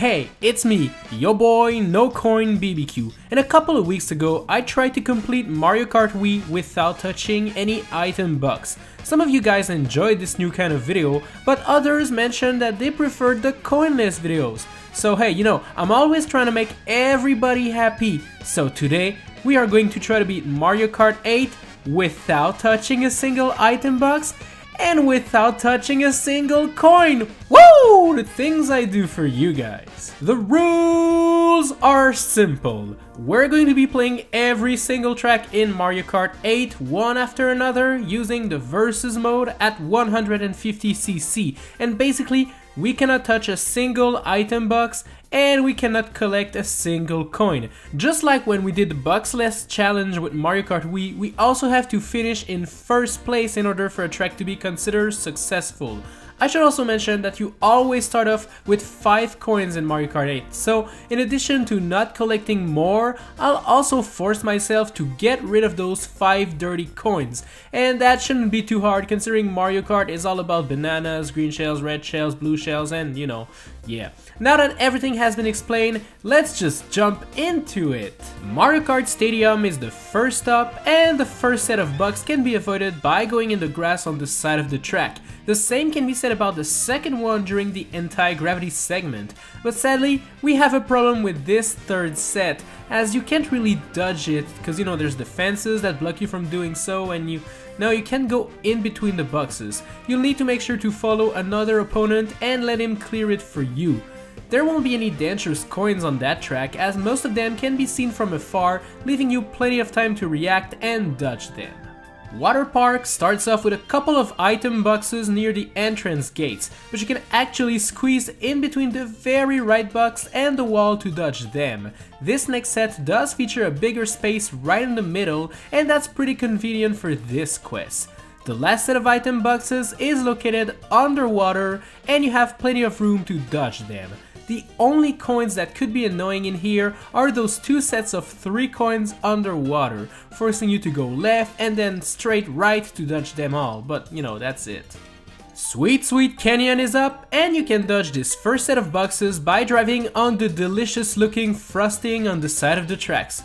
Hey, it's me, your boy NoCoinBBQ, and a couple of weeks ago I tried to complete Mario Kart Wii without touching any item bugs. Some of you guys enjoyed this new kind of video, but others mentioned that they preferred the coinless videos. So hey, I'm always trying to make everybody happy, so today we are going to try to beat Mario Kart 8 without touching a single item box and without touching a single coin. Woo! The things I do for you guys. The rules are simple. We're going to be playing every single track in Mario Kart 8 one after another using the versus mode at 150cc, and basically we cannot touch a single item box and we cannot collect a single coin. Just like when we did the boxless challenge with Mario Kart Wii, we also have to finish in first place in order for a track to be considered successful. I should also mention that you always start off with 5 coins in Mario Kart 8, so in addition to not collecting more, I'll also force myself to get rid of those 5 dirty coins. And that shouldn't be too hard considering Mario Kart is all about bananas, green shells, red shells, blue shells, and yeah. Now that everything has been explained, let's just jump into it. Mario Kart Stadium is the first stop, and the first set of bugs can be avoided by going in the grass on the side of the track. The same can be said about the second one during the anti-gravity segment, but sadly we have a problem with this third set, as you can't really dodge it because there's the fences that block you from doing so, and you can't go in between the boxes. You'll need to make sure to follow another opponent and let him clear it for you. There won't be any dangerous coins on that track, as most of them can be seen from afar, leaving you plenty of time to react and dodge them. Water Park starts off with a couple of item boxes near the entrance gates, but you can actually squeeze in between the very right box and the wall to dodge them. This next set does feature a bigger space right in the middle, and that's pretty convenient for this quest. The last set of item boxes is located underwater, and you have plenty of room to dodge them. The only coins that could be annoying in here are those 2 sets of 3 coins underwater, forcing you to go left and then straight right to dodge them all, but that's it. Sweet Sweet Canyon is up, and you can dodge this first set of boxes by driving on the delicious looking frosting on the side of the tracks.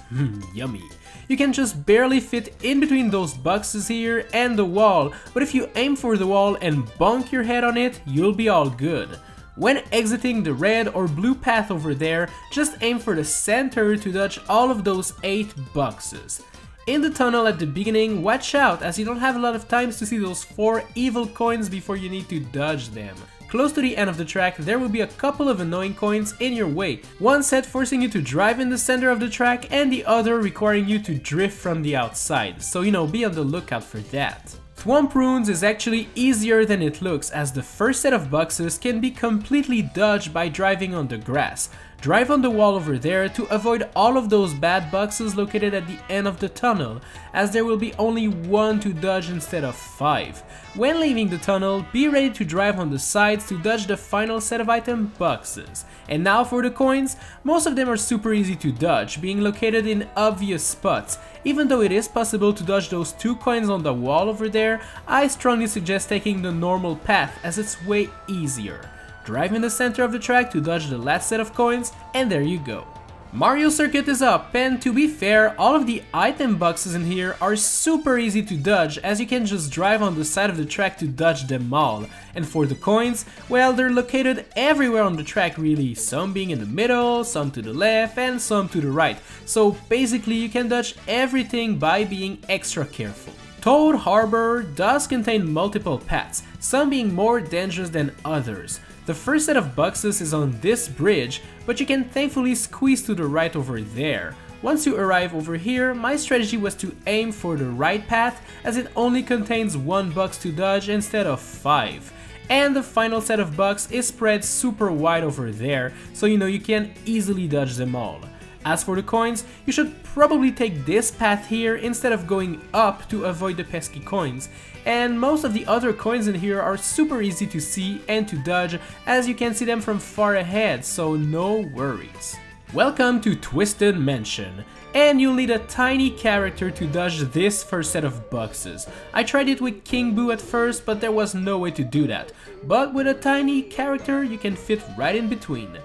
Yummy. You can just barely fit in between those boxes here and the wall, but if you aim for the wall and bonk your head on it, you'll be all good. When exiting the red or blue path over there, just aim for the center to dodge all of those 8 boxes. In the tunnel at the beginning, watch out as you don't have a lot of times to see those 4 evil coins before you need to dodge them. Close to the end of the track, there will be a couple of annoying coins in your way. One set forcing you to drive in the center of the track, and the other requiring you to drift from the outside, so be on the lookout for that. Thwomp Ruins is actually easier than it looks, as the first set of boxes can be completely dodged by driving on the grass. Drive on the wall over there to avoid all of those bad boxes located at the end of the tunnel, as there will be only 1 to dodge instead of 5. When leaving the tunnel, be ready to drive on the sides to dodge the final set of item boxes. And now for the coins, most of them are super easy to dodge, being located in obvious spots. Even though it is possible to dodge those 2 coins on the wall over there, I strongly suggest taking the normal path, as it's way easier. Drive in the center of the track to dodge the last set of coins, and there you go. Mario Circuit is up, and to be fair, all of the item boxes in here are super easy to dodge, as you can just drive on the side of the track to dodge them all. And for the coins, well, they're located everywhere on the track really, some being in the middle, some to the left, and some to the right. So basically you can dodge everything by being extra careful. Toad Harbor does contain multiple paths, some being more dangerous than others. The first set of boxes is on this bridge, but you can thankfully squeeze to the right over there. Once you arrive over here, my strategy was to aim for the right path, as it only contains 1 box to dodge instead of 5. And the final set of boxes is spread super wide over there, so you can easily dodge them all. As for the coins, you should probably take this path here instead of going up to avoid the pesky coins. And most of the other coins in here are super easy to see and to dodge, as you can see them from far ahead, so no worries. Welcome to Twisted Mansion, and you'll need a tiny character to dodge this first set of boxes. I tried it with King Boo at first, but there was no way to do that. But with a tiny character, you can fit right in between.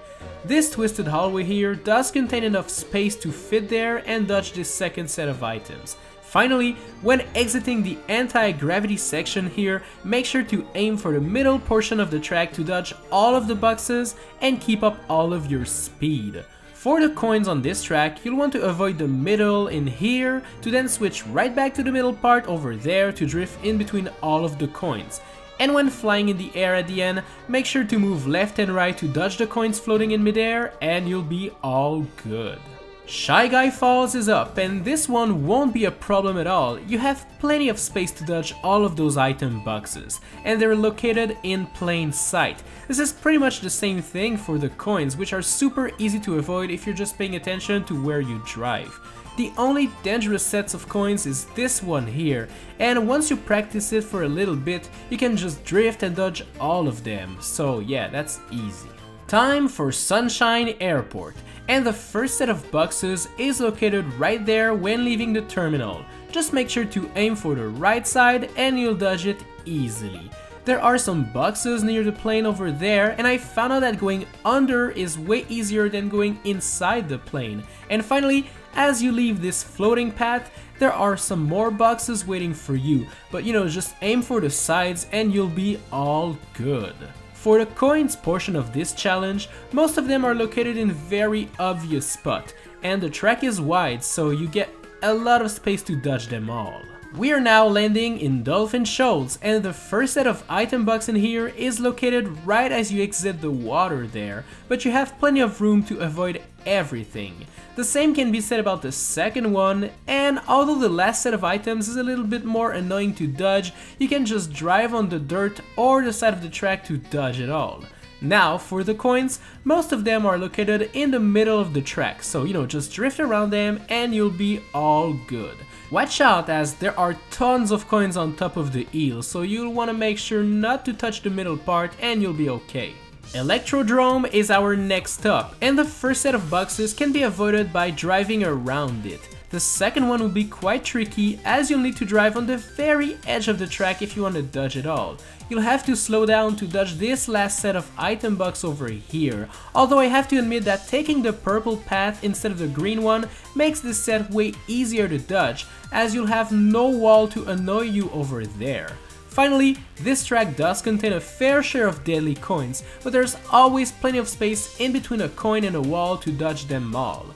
This twisted hallway here does contain enough space to fit there and dodge this second set of items. Finally, when exiting the anti-gravity section here, make sure to aim for the middle portion of the track to dodge all of the boxes and keep up all of your speed. For the coins on this track, you'll want to avoid the middle in here to then switch right back to the middle part over there to drift in between all of the coins. And when flying in the air at the end, make sure to move left and right to dodge the coins floating in midair and you'll be all good. Shy Guy Falls is up, and this one won't be a problem at all. You have plenty of space to dodge all of those item boxes, and they're located in plain sight. This is pretty much the same thing for the coins, which are super easy to avoid if you're just paying attention to where you drive. The only dangerous sets of coins is this one here, and once you practice it for a little bit, you can just drift and dodge all of them, so yeah, that's easy. Time for Sunshine Airport, and the first set of boxes is located right there when leaving the terminal. Just make sure to aim for the right side and you'll dodge it easily. There are some boxes near the plane over there, and I found out that going under is way easier than going inside the plane. And finally, as you leave this floating path, there are some more boxes waiting for you, but just aim for the sides and you'll be all good. For the coins portion of this challenge, most of them are located in very obvious spot, and the track is wide, so you get a lot of space to dodge them all. We are now landing in Dolphin Shoals, and the first set of item box in here is located right as you exit the water there, but you have plenty of room to avoid everything. The same can be said about the second one, and although the last set of items is a little bit more annoying to dodge, you can just drive on the dirt or the side of the track to dodge it all. Now, for the coins, most of them are located in the middle of the track, so just drift around them and you'll be all good. Watch out, as there are tons of coins on top of the eel, so you'll want to make sure not to touch the middle part and you'll be okay. Electrodrome is our next stop, and the first set of boxes can be avoided by driving around it. The second one will be quite tricky, as you'll need to drive on the very edge of the track if you want to dodge it all. You'll have to slow down to dodge this last set of item box over here, although I have to admit that taking the purple path instead of the green one makes this set way easier to dodge, as you'll have no wall to annoy you over there. Finally, this track does contain a fair share of deadly coins, but there's always plenty of space in between a coin and a wall to dodge them all.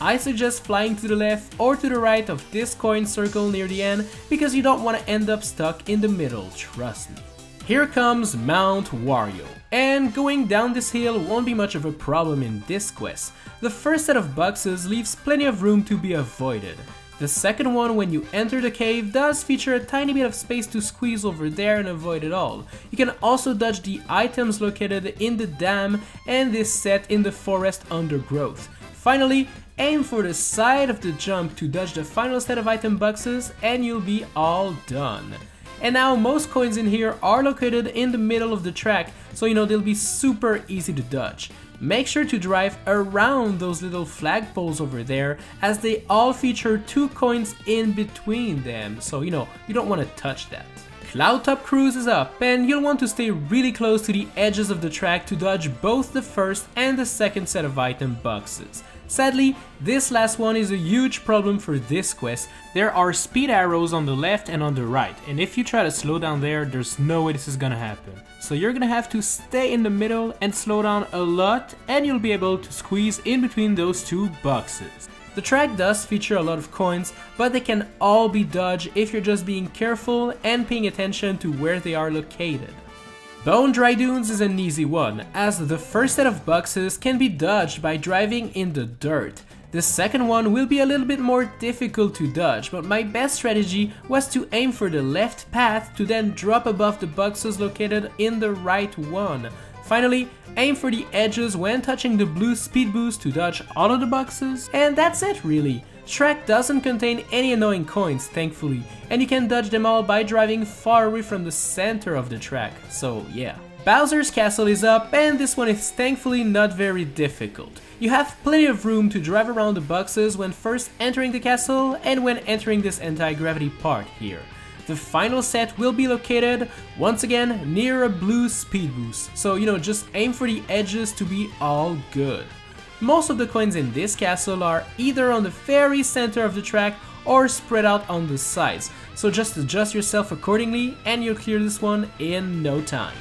I suggest flying to the left or to the right of this coin circle near the end, because you don't want to end up stuck in the middle, trust me. Here comes Mount Wario, and going down this hill won't be much of a problem in this quest. The first set of boxes leaves plenty of room to be avoided. The second one, when you enter the cave, does feature a tiny bit of space to squeeze over there and avoid it all. You can also dodge the items located in the dam and this set in the forest undergrowth. Finally, aim for the side of the jump to dodge the final set of item boxes and you'll be all done. And now most coins in here are located in the middle of the track, so they'll be super easy to dodge. Make sure to drive around those little flagpoles over there, as they all feature 2 coins in between them, so you don't want to touch that. Cloud Top Cruise is up, and you'll want to stay really close to the edges of the track to dodge both the first and the second set of item boxes. Sadly, this last one is a huge problem for this quest. There are speed arrows on the left and on the right, and if you try to slow down there, there's no way this is gonna happen. So you're gonna have to stay in the middle and slow down a lot, and you'll be able to squeeze in between those 2 boxes. The track does feature a lot of coins, but they can all be dodged if you're just being careful and paying attention to where they are located. Bone Dry Dunes is an easy one, as the first set of boxes can be dodged by driving in the dirt. The second one will be a little bit more difficult to dodge, but my best strategy was to aim for the left path to then drop above the boxes located in the right one. Finally, aim for the edges when touching the blue speed boost to dodge all of the boxes, and that's it really. Track doesn't contain any annoying coins, thankfully, and you can dodge them all by driving far away from the center of the track, so yeah. Bowser's Castle is up, and this one is thankfully not very difficult. You have plenty of room to drive around the boxes when first entering the castle and when entering this anti-gravity part here. The final set will be located, once again, near a blue speed boost, so just aim for the edges to be all good. Most of the coins in this castle are either on the very center of the track or spread out on the sides, so just adjust yourself accordingly and you'll clear this one in no time.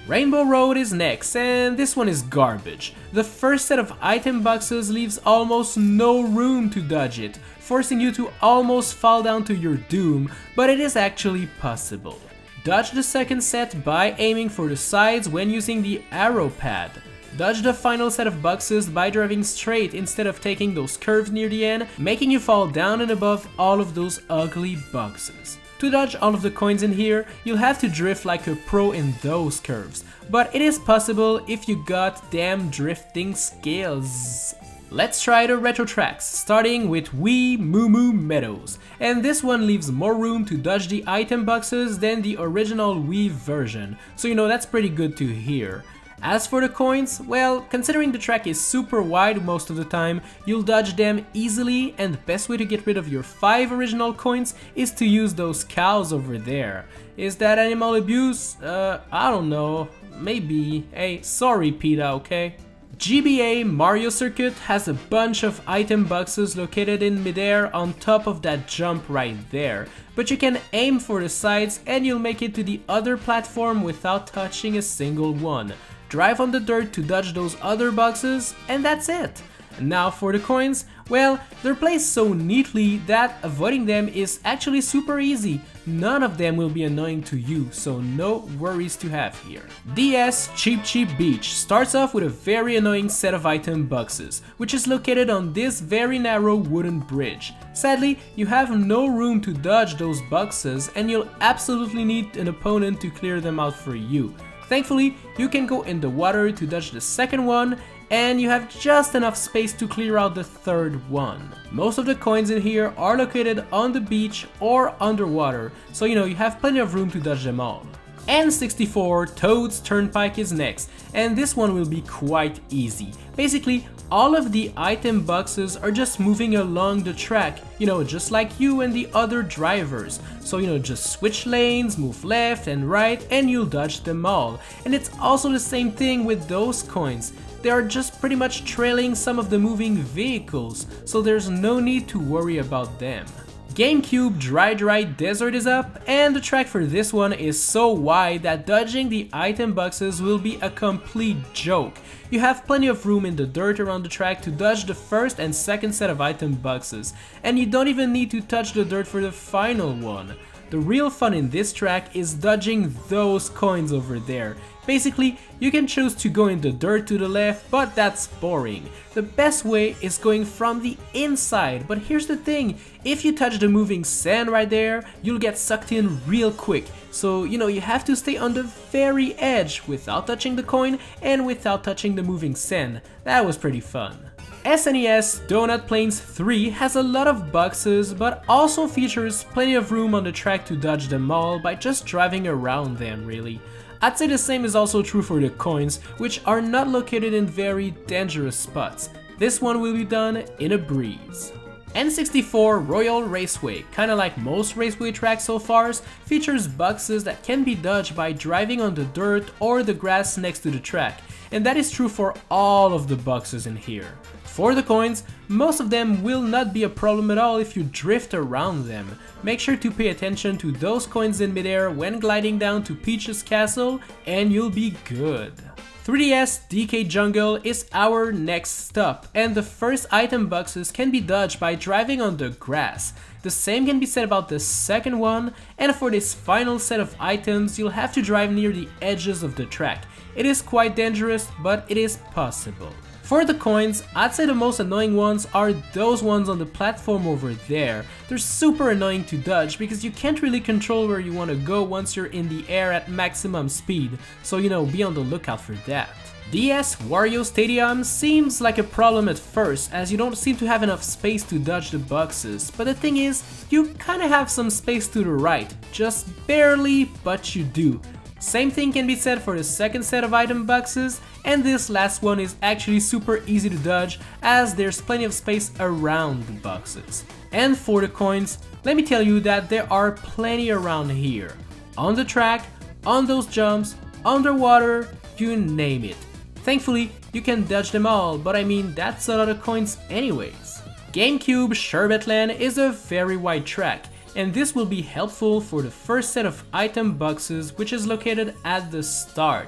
Rainbow Road is next, and this one is garbage. The first set of item boxes leaves almost no room to dodge it, forcing you to almost fall down to your doom, but it is actually possible. Dodge the second set by aiming for the sides when using the arrow pad. Dodge the final set of boxes by driving straight instead of taking those curves near the end, making you fall down and above all of those ugly boxes. To dodge all of the coins in here, you'll have to drift like a pro in those curves, but it is possible if you got damn drifting skills. Let's try the retro tracks, starting with Wee Moo Moo Meadows, and this one leaves more room to dodge the item boxes than the original Wii version, so that's pretty good to hear. As for the coins, well, considering the track is super wide most of the time, you'll dodge them easily, and the best way to get rid of your 5 original coins is to use those cows over there. Is that animal abuse? I don't know, maybe. Hey, sorry PETA, okay? GBA Mario Circuit has a bunch of item boxes located in midair on top of that jump right there, but you can aim for the sides and you'll make it to the other platform without touching a single one. Drive on the dirt to dodge those other boxes, and that's it. Now for the coins, well, they're placed so neatly that avoiding them is actually super easy. None of them will be annoying to you, so no worries to have here. DS Cheep Cheep Beach starts off with a very annoying set of item boxes, which is located on this very narrow wooden bridge. Sadly, you have no room to dodge those boxes, and you'll absolutely need an opponent to clear them out for you. Thankfully, you can go in the water to dodge the second one, and you have just enough space to clear out the third one. Most of the coins in here are located on the beach or underwater, so you have plenty of room to dodge them all. N64 Toad's Turnpike is next, and this one will be quite easy. Basically, all of the item boxes are just moving along the track, just like you and the other drivers. So just switch lanes, move left and right, and you'll dodge them all. And it's also the same thing with those coins. They are just pretty much trailing some of the moving vehicles, so there's no need to worry about them. GameCube Dry Desert is up, and the track for this one is so wide that dodging the item boxes will be a complete joke. You have plenty of room in the dirt around the track to dodge the first and second set of item boxes, and you don't even need to touch the dirt for the final one. The real fun in this track is dodging those coins over there. Basically, you can choose to go in the dirt to the left, but that's boring. The best way is going from the inside, but here's the thing, if you touch the moving sand right there, you'll get sucked in real quick. So, you have to stay on the very edge without touching the coin and without touching the moving sand. That was pretty fun. SNES Donut Plains 3 has a lot of boxes, but also features plenty of room on the track to dodge them all by just driving around them, really. I'd say the same is also true for the coins, which are not located in very dangerous spots. This one will be done in a breeze. N64 Royal Raceway, kinda like most raceway tracks so far, features boxes that can be dodged by driving on the dirt or the grass next to the track, and that is true for all of the boxes in here. For the coins, most of them will not be a problem at all if you drift around them. Make sure to pay attention to those coins in midair when gliding down to Peach's castle, and you'll be good. 3DS DK Jungle is our next stop, and the first item boxes can be dodged by driving on the grass. The same can be said about the second one, and for this final set of items, you'll have to drive near the edges of the track. It is quite dangerous, but it is possible. For the coins, I'd say the most annoying ones are those ones on the platform over there. They're super annoying to dodge because you can't really control where you want to go once you're in the air at maximum speed, so be on the lookout for that. DS Wario Stadium seems like a problem at first, as you don't seem to have enough space to dodge the boxes, but the thing is, you kinda have some space to the right, just barely, but you do. Same thing can be said for the second set of item boxes, and this last one is actually super easy to dodge as there's plenty of space around the boxes. And for the coins, let me tell you that there are plenty around here. On the track, on those jumps, underwater, you name it. Thankfully, you can dodge them all, but I mean that's a lot of coins anyways. GameCube Sherbetland is a very wide track, and this will be helpful for the first set of item boxes, which is located at the start.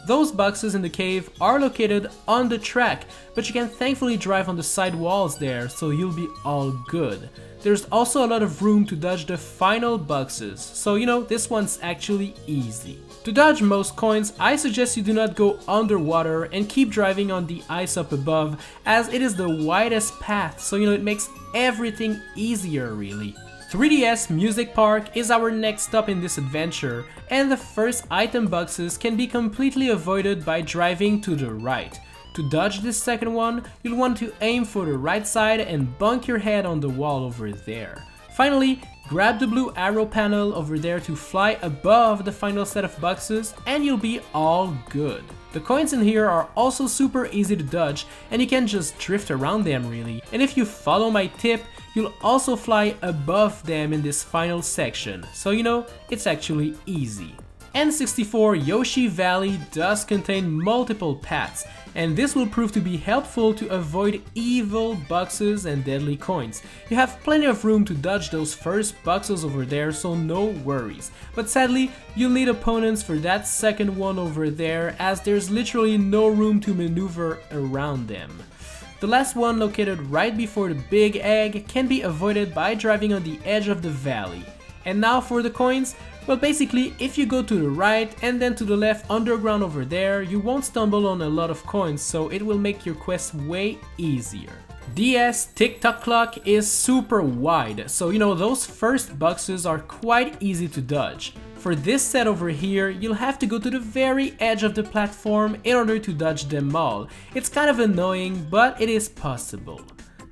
Those boxes in the cave are located on the track, but you can thankfully drive on the side walls there, so you'll be all good. There's also a lot of room to dodge the final boxes, so you know, this one's actually easy. To dodge most coins, I suggest you do not go underwater and keep driving on the ice up above, as it is the widest path, so you know, it makes everything easier really. 3DS Music Park is our next stop in this adventure, and the first item boxes can be completely avoided by driving to the right. To dodge this second one, you'll want to aim for the right side and bunk your head on the wall over there. Finally, grab the blue arrow panel over there to fly above the final set of boxes and you'll be all good. The coins in here are also super easy to dodge and you can just drift around them really. And if you follow my tip, you'll also fly above them in this final section. So you know, it's actually easy. N64 Yoshi Valley does contain multiple paths, and this will prove to be helpful to avoid evil boxes and deadly coins. You have plenty of room to dodge those first boxes over there, so no worries. But sadly, you'll need opponents for that second one over there, as there's literally no room to maneuver around them. The last one, located right before the big egg, can be avoided by driving on the edge of the valley. And now for the coins. Well, basically, if you go to the right and then to the left underground over there, you won't stumble on a lot of coins, so it will make your quest way easier. DS Tick-Tock Clock is super wide, so you know, those first boxes are quite easy to dodge. For this set over here, you'll have to go to the very edge of the platform in order to dodge them all. It's kind of annoying, but it is possible.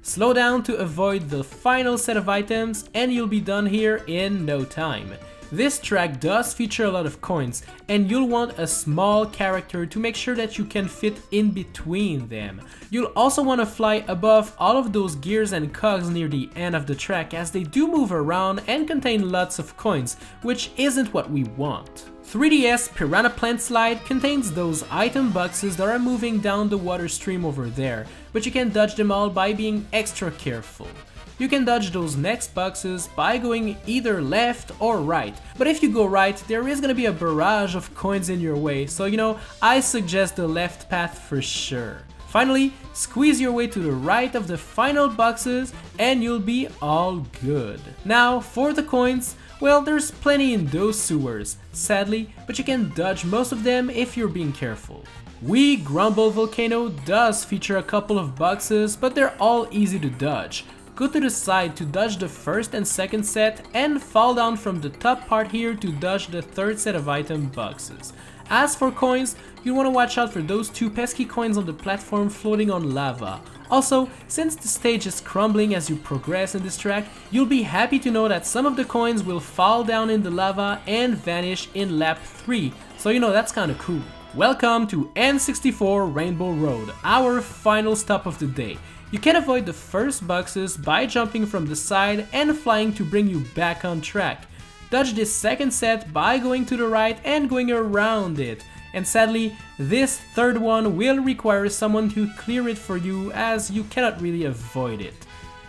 Slow down to avoid the final set of items and you'll be done here in no time. This track does feature a lot of coins, and you'll want a small character to make sure that you can fit in between them. You'll also want to fly above all of those gears and cogs near the end of the track, as they do move around and contain lots of coins, which isn't what we want. 3DS Piranha Plant Slide contains those item boxes that are moving down the water stream over there, but you can dodge them all by being extra careful. You can dodge those next boxes by going either left or right, but if you go right, there is gonna be a barrage of coins in your way, so you know, I suggest the left path for sure. Finally, squeeze your way to the right of the final boxes and you'll be all good. Now, for the coins, well, there's plenty in those sewers, sadly, but you can dodge most of them if you're being careful. Wii Grumble Volcano does feature a couple of boxes, but they're all easy to dodge. Go to the side to dodge the first and second set and fall down from the top part here to dodge the third set of item boxes. As for coins, you want to watch out for those two pesky coins on the platform floating on lava. Also, since the stage is crumbling as you progress in this track, you'll be happy to know that some of the coins will fall down in the lava and vanish in lap 3, so you know, that's kinda cool. Welcome to N64 Rainbow Road, our final stop of the day. You can avoid the first boxes by jumping from the side and flying to bring you back on track. Dodge this second set by going to the right and going around it. And sadly, this third one will require someone to clear it for you, as you cannot really avoid it.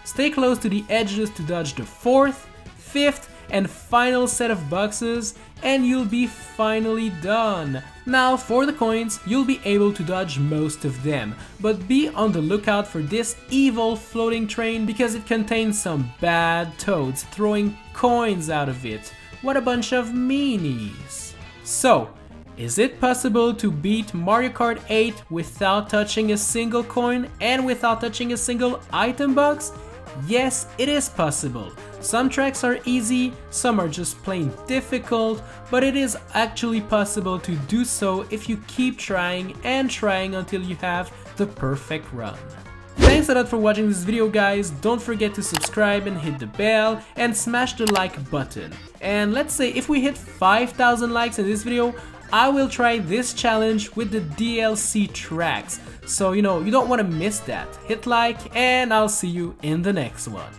Stay close to the edges to dodge the fourth, fifth, and final set of boxes, and you'll be finally done. Now for the coins, you'll be able to dodge most of them, but be on the lookout for this evil floating train because it contains some bad toads throwing coins out of it. What a bunch of meanies. So, is it possible to beat Mario Kart 8 without touching a single coin and without touching a single item box? Yes, it is possible. Some tracks are easy, some are just plain difficult, but it is actually possible to do so if you keep trying and trying until you have the perfect run. Thanks a lot for watching this video, guys. Don't forget to subscribe and hit the bell and smash the like button. And let's say if we hit 5,000 likes in this video, I will try this challenge with the DLC tracks. So you don't want to miss that. Hit like and I'll see you in the next one.